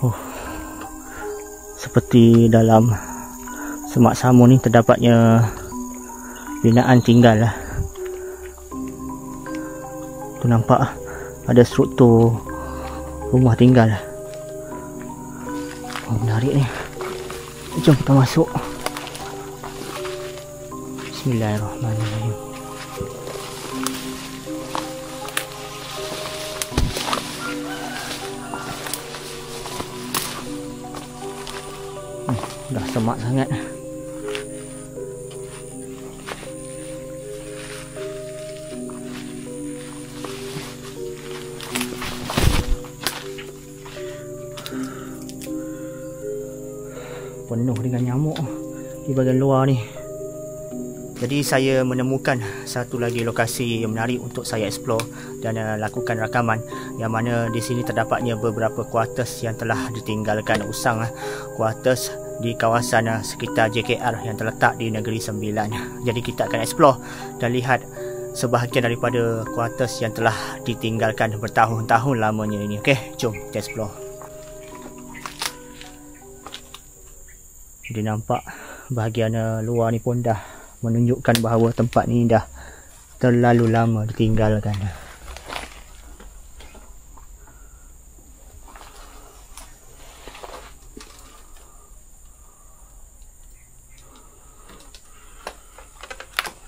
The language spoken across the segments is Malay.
Oh, seperti dalam semak samun ni terdapatnya binaan tinggal lah. Tu nampak ada struktur rumah tinggal. Oh, menarik ni. Jom kita masuk. Bismillahirrahmanirrahim. Dah semak sangat. Penuh dengan nyamuk di bahagian luar ni. Jadi saya menemukan satu lagi lokasi yang menarik untuk saya explore dan lakukan rakaman, yang mana di sini terdapatnya beberapa kuartus yang telah ditinggalkan usang, kuartus di kawasan sekitar JKR yang terletak di Negeri Sembilan. Jadi kita akan explore dan lihat sebahagian daripada kuartus yang telah ditinggalkan bertahun-tahun lamanya ini. Okey, jom kita explore. Jadi nampak bahagian luar ni pun dah menunjukkan bahawa tempat ni dah terlalu lama ditinggalkan.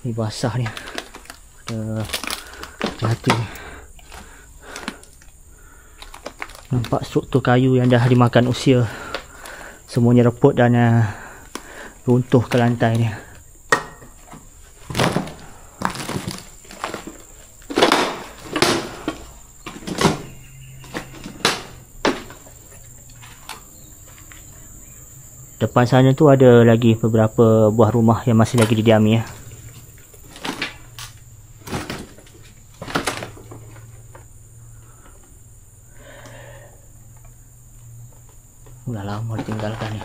Ni basah ni. Hati. Nampak struktur kayu yang dah dimakan usia. Semuanya reput dan runtuh ke lantai ni. Depan sana tu ada lagi beberapa buah rumah yang masih lagi didiami ya. Dah lama ditinggalkan ni.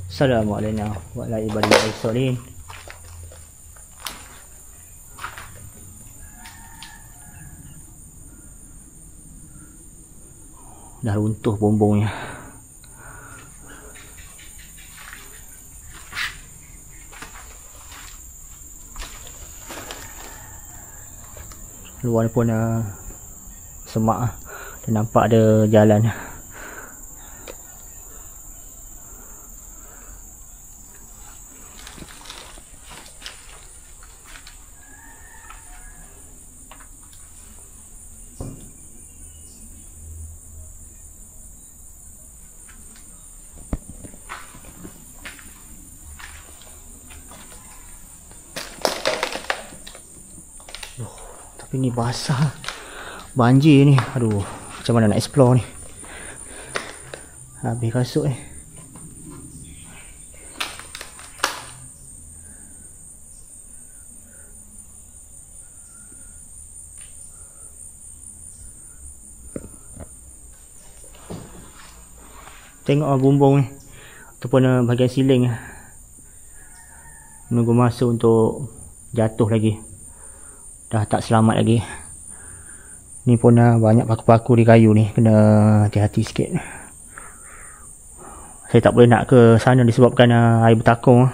Assalamualaikum warahmatullahi wabarakatuh. Dah runtuh bumbungnya. Luar ni pun semak dan nampak ada jalan. Tapi ni basah. Banjir ni. Aduh, macam mana nak explore ni. Habis kasut ni. Tengok bumbung ni. Ataupun bahagian siling. Menunggu masa untuk jatuh lagi. Dah tak selamat lagi. Ni pun banyak paku-paku di kayu ni. Kena hati-hati sikit. Saya tak boleh nak ke sana disebabkan air bertakung.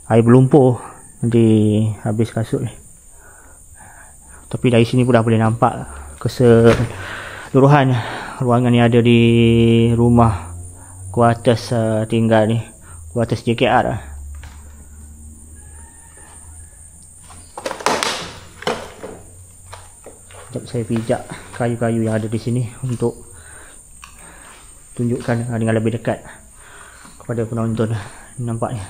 Air berlumpur. Nanti habis kasut ni. Tapi dari sini pun dah boleh nampak keseluruhan ruangan yang ada di rumah kuartus tinggal ni. Kuartus JKR. Saya pijak kayu-kayu yang ada di sini untuk tunjukkan dengan lebih dekat kepada penonton. Nampaknya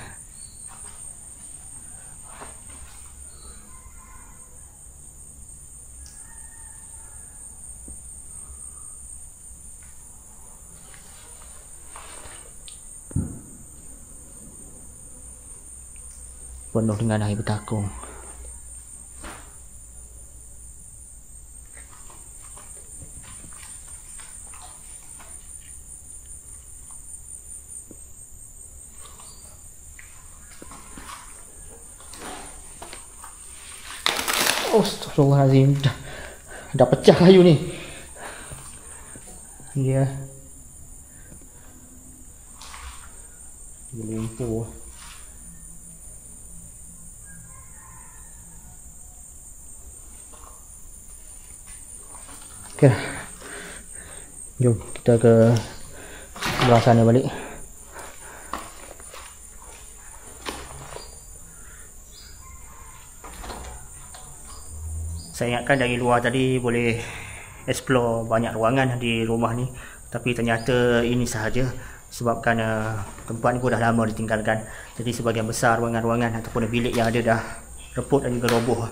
penuh dengan air bertakung. Astagfirullahaladzim. Dah pecah kayu ni. Dia lumpur. Okay, jom kita ke luar sana balik. Saya ingatkan dari luar tadi boleh explore banyak ruangan di rumah ni, tapi ternyata ini sahaja sebabkan tempat ni pun dah lama ditinggalkan. Jadi sebahagian besar ruangan-ruangan ataupun bilik yang ada dah reput dan juga roboh.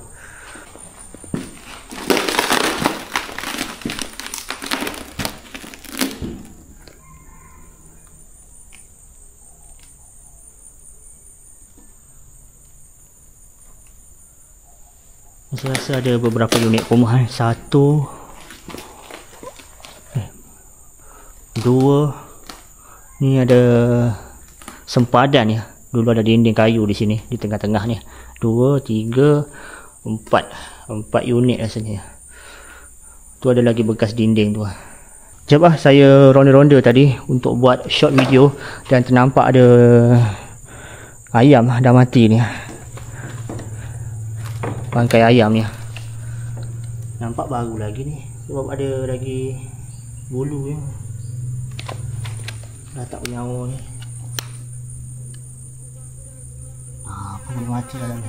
Saya rasa ada beberapa unit rumah. 1, 2, ni ada sempadan ya. Dulu ada dinding kayu di sini di tengah-tengah ni. 2, 3, 4 unit rasanya. Tu ada lagi bekas dinding tu. Sekejap saya ronda-ronda tadi untuk buat short video dan ternampak ada ayam dah mati ni. Bangkai ayam ni nampak baru lagi ni sebab ada lagi bulu ya. Dah tak bernyawa ni. Apa boleh mati dalam ni.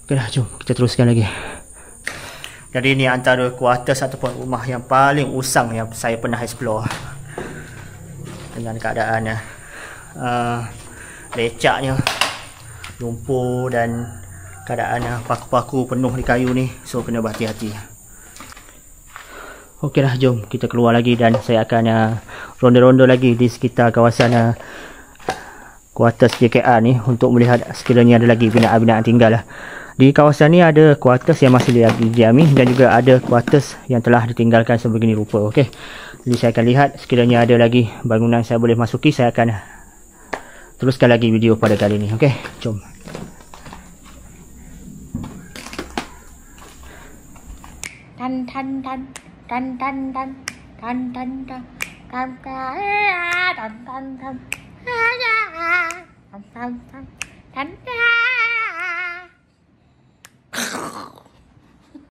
Ok dah, jom kita teruskan lagi. Jadi ni antara kuartus ataupun rumah yang paling usang yang saya pernah explore. Dengan keadaan lecaknya, lumpur dan keadaan paku-paku penuh di kayu ni, so kena berhati-hati. Ok dah, jom kita keluar lagi dan saya akan ronda-ronda lagi di sekitar kawasan kuartus JKR ni untuk melihat sekiranya ada lagi binaan-binaan tinggal. Di kawasan ni ada kuartus yang masih didiami dan juga ada kuartus yang telah ditinggalkan sebegini rupa. Okey. Jadi saya akan lihat sekiranya ada lagi bangunan saya boleh masuki, saya akan teruskan lagi video pada kali ini. Okey, jom. Tan tan tan tan tan tan tan tan tan tan tan tan tan tan tan tan tan